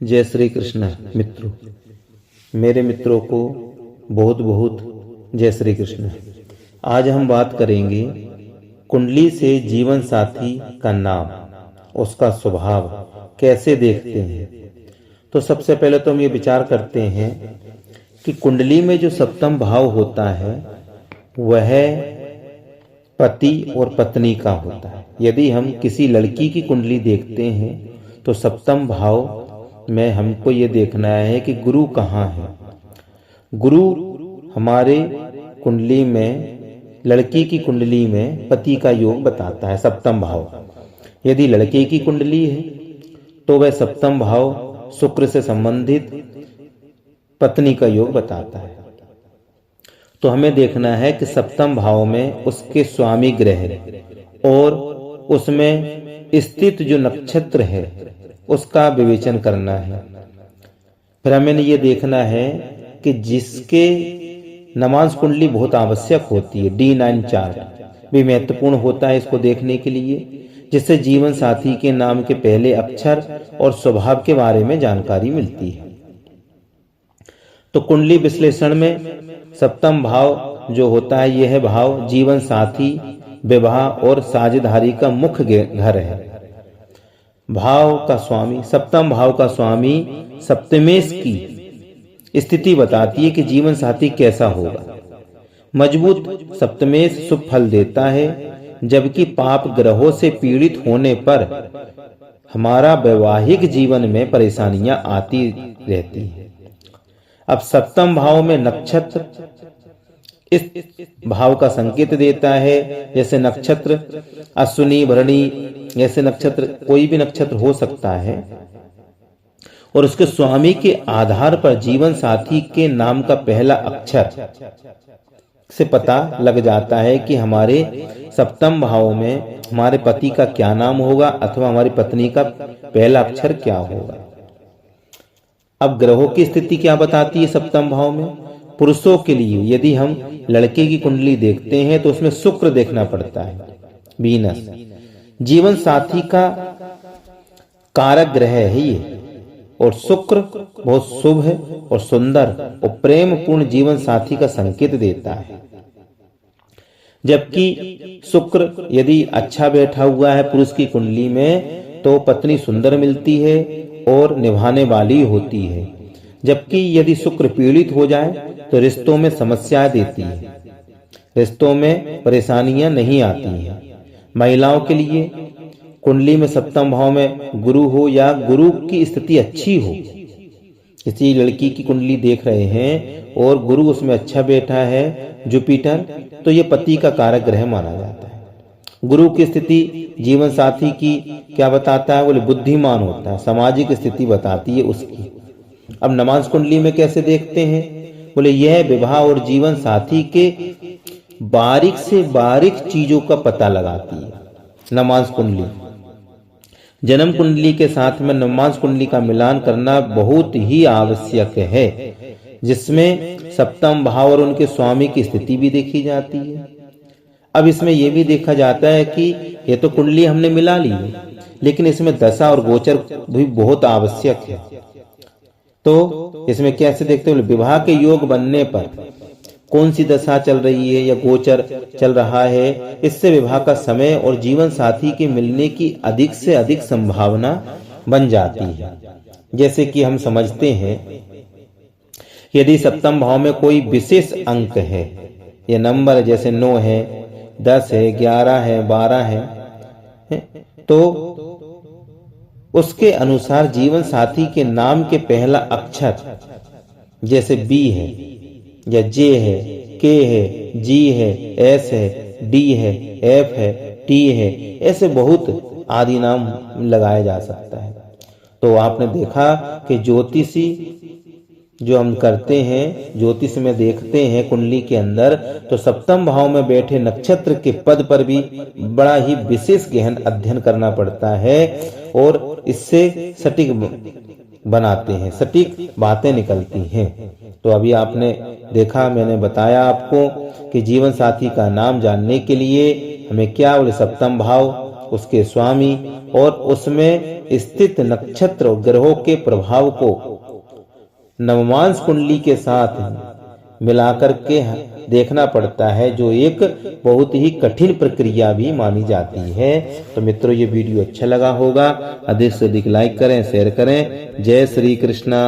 जय श्री कृष्ण मित्रों। मेरे मित्रों को बहुत बहुत जय श्री कृष्ण। आज हम बात करेंगे कुंडली से जीवन साथी का नाम, उसका स्वभाव कैसे देखते हैं। तो सबसे पहले तो हम ये विचार करते हैं कि कुंडली में जो सप्तम भाव होता है वह पति और पत्नी का होता है। यदि हम किसी लड़की की कुंडली देखते हैं तो सप्तम भाव में हमको ये देखना है कि गुरु कहाँ है। गुरु हमारे कुंडली में, लड़की की कुंडली में पति का योग बताता है सप्तम भाव। यदि लड़के की कुंडली है तो वह सप्तम भाव शुक्र से संबंधित पत्नी का योग बताता है। तो हमें देखना है कि सप्तम भाव में उसके स्वामी ग्रह और उसमें स्थित जो नक्षत्र है उसका विवेचन करना है। फिर हमें ये देखना है कि जिसके नमांश कुंडली बहुत आवश्यक होती है, D9 चार्ट भी महत्वपूर्ण होता है इसको देखने के लिए, जिससे जीवन साथी के नाम के पहले अक्षर और स्वभाव के बारे में जानकारी मिलती है। तो कुंडली विश्लेषण में सप्तम भाव जो होता है यह भाव जीवन साथी, विवाह और साझेदारी का मुख्य घर है। भाव का स्वामी, सप्तम भाव का स्वामी सप्तमेश की स्थिति बताती है कि जीवन साथी कैसा होगा। मजबूत सप्तमेश शुभ फल देता है, जबकि पाप ग्रहों से पीड़ित होने पर हमारा वैवाहिक जीवन में परेशानियां आती रहती हैं। अब सप्तम भाव में नक्षत्र इस भाव का संकेत देता है, जैसे नक्षत्र अश्विनी, भरणी, ऐसे नक्षत्र कोई भी नक्षत्र हो सकता है और उसके स्वामी के आधार पर जीवन साथी के नाम का पहला अक्षर से पता लग जाता है कि हमारे सप्तम भाव में हमारे पति का क्या नाम होगा अथवा हमारी पत्नी का पहला अक्षर क्या होगा। अब ग्रहों की स्थिति क्या बताती है सप्तम भाव में। पुरुषों के लिए यदि हम लड़के की कुंडली देखते हैं तो उसमें शुक्र देखना पड़ता है, वीनस जीवन साथी का कारक ग्रह है ये, और शुक्र बहुत शुभ है और सुंदर और प्रेम पूर्ण जीवन साथी का संकेत देता है। जबकि शुक्र यदि अच्छा बैठा हुआ है पुरुष की कुंडली में तो पत्नी सुंदर मिलती है और निभाने वाली होती है। जबकि यदि शुक्र पीड़ित हो जाए तो रिश्तों में समस्या देती है, रिश्तों में परेशानियां नहीं आती हैं। महिलाओं के लिए कुंडली में सप्तम भाव में गुरु हो या गुरु की स्थिति अच्छी हो, किसी लड़की की कुंडली देख रहे हैं और गुरु उसमें अच्छा बैठा है जुपिटर, तो ये पति का कारक ग्रह माना जाता है। गुरु की स्थिति जीवन साथी की क्या बताता है, बोले बुद्धिमान होता है, सामाजिक स्थिति बताती है उसकी। अब नमांश कुंडली में कैसे देखते हैं, बोले यह विवाह और जीवन साथी के बारीक से बारीक चीजों का पता लगाती है। नमांश कुंडली जन्म कुंडली के साथ में नमांश कुंडली का मिलान करना बहुत ही आवश्यक है, जिसमें सप्तम भाव और उनके स्वामी की स्थिति भी देखी जाती है। अब इसमें यह भी देखा जाता है कि ये तो कुंडली हमने मिला ली है, लेकिन इसमें दशा और गोचर भी बहुत आवश्यक है। तो इसमें कैसे देखते हैं, विवाह के योग बनने पर कौन सी दशा चल रही है या गोचर चल रहा है, इससे विवाह का समय और जीवन साथी के मिलने की अधिक से अधिक संभावना बन जाती है। जैसे कि हम समझते हैं यदि सप्तम भाव में कोई विशेष अंक है या नंबर, जैसे 9 है, 10 है, 11 है, 12 है, तो उसके अनुसार जीवन साथी के नाम के पहला अक्षर जैसे B है या J है, K है, G है, S है, D है, F है, T है, ऐसे बहुत आदि नाम लगाया जा सकता है। तो आपने देखा कि ज्योतिषी जो हम करते हैं, ज्योतिष में देखते हैं कुंडली के अंदर, तो सप्तम भाव में बैठे नक्षत्र के पद पर भी बड़ा ही विशेष गहन अध्ययन करना पड़ता है और इससे सटीक बनाते हैं, सटीक बातें निकलती हैं। तो अभी आपने देखा, मैंने बताया आपको कि जीवन साथी का नाम जानने के लिए हमें क्या, बोले सप्तम भाव, उसके स्वामी और उसमें स्थित नक्षत्र ग्रहों के प्रभाव को नवमांश कुंडली के साथ मिलाकर के देखना पड़ता है, जो एक बहुत ही कठिन प्रक्रिया भी मानी जाती है। तो मित्रों, ये वीडियो अच्छा लगा होगा, अधिक से अधिक लाइक करें, शेयर करें। जय श्री कृष्णा।